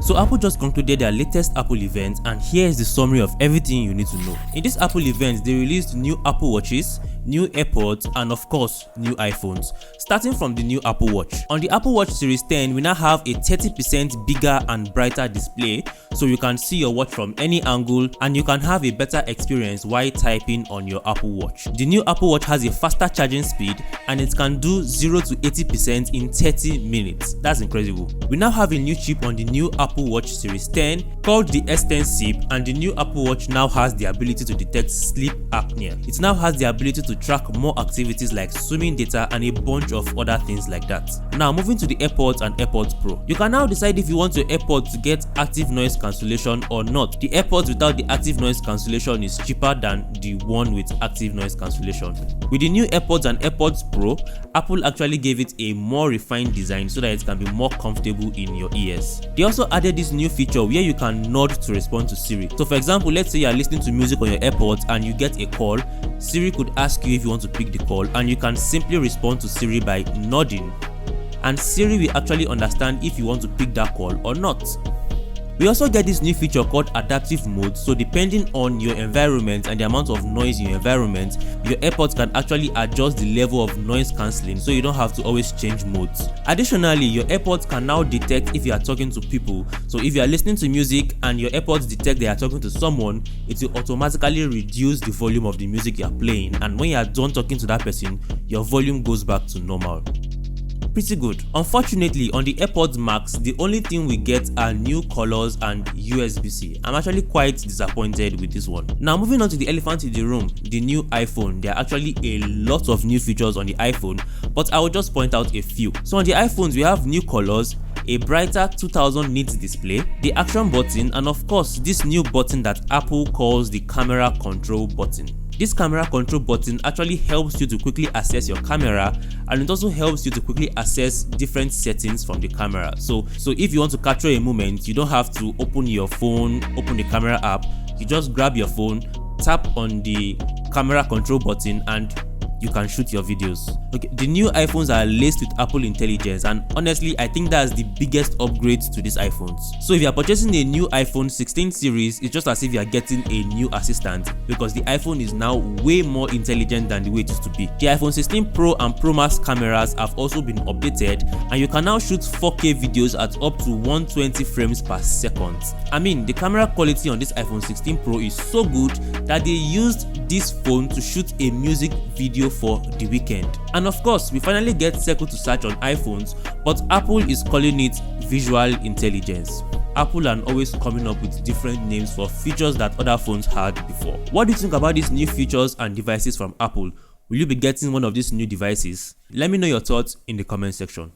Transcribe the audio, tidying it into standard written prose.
So Apple just concluded their latest Apple event, and here is the summary of everything you need to know. In this Apple event, they released new Apple Watches, new AirPods, and of course, new iPhones. Starting from the new Apple Watch. On the Apple Watch Series 10, we now have a 30% bigger and brighter display, so you can see your watch from any angle and you can have a better experience while typing on your Apple Watch. The new Apple Watch has a faster charging speed and it can do 0 to 80% in 30 minutes. That's incredible. We now have a new chip on the new Apple Watch Series 10 called the S10 SIP, and the new Apple Watch now has the ability to detect sleep apnea. It now has the ability to track more activities like swimming data and a bunch of other things like that. Now moving to the AirPods and AirPods Pro. You can now decide if you want your AirPods to get active noise cancellation or not. The AirPods without the active noise cancellation is cheaper than the one with active noise cancellation. With the new AirPods and AirPods Pro, Apple actually gave it a more refined design so that it can be more comfortable in your ears. They also added this new feature where you can nod to respond to Siri. So for example, let's say you are listening to music on your AirPods and you get a call. Siri could ask you if you want to pick the call, and you can simply respond to Siri by nodding, and Siri will actually understand if you want to pick that call or not. We also get this new feature called adaptive mode, so depending on your environment and the amount of noise in your environment, your AirPods can actually adjust the level of noise cancelling, so you don't have to always change modes. Additionally, your AirPods can now detect if you are talking to people. So if you are listening to music and your AirPods detect they are talking to someone, it will automatically reduce the volume of the music you are playing, and when you are done talking to that person, your volume goes back to normal. Pretty good. Unfortunately, on the AirPods Max, the only thing we get are new colors and USB-C. I'm actually quite disappointed with this one. Now moving on to the elephant in the room, the new iPhone. There are actually a lot of new features on the iPhone, but I will just point out a few. So on the iPhones, we have new colors, a brighter 2000 nits display, the action button, and of course this new button that Apple calls the camera control button. This camera control button actually helps you to quickly access your camera, and it also helps you to quickly access different settings from the camera. So if you want to capture a moment, you don't have to open your phone, open the camera app. You just grab your phone, tap on the camera control button, and you can shoot your videos. Okay, the new iPhones are laced with Apple Intelligence, and honestly I think that's the biggest upgrade to these iPhones. So if you are purchasing a new iPhone 16 series, it's just as if you are getting a new assistant, because the iPhone is now way more intelligent than the way it used to be. The iPhone 16 Pro and Pro Max cameras have also been updated, and you can now shoot 4K videos at up to 120 frames per second. I mean, the camera quality on this iPhone 16 Pro is so good that they used this phone to shoot a music video for The Weeknd. And of course, we finally get Circle to search on iPhones, but Apple is calling it visual intelligence. Apple are always coming up with different names for features that other phones had before. What do you think about these new features and devices from Apple? Will you be getting one of these new devices? Let me know your thoughts in the comment section.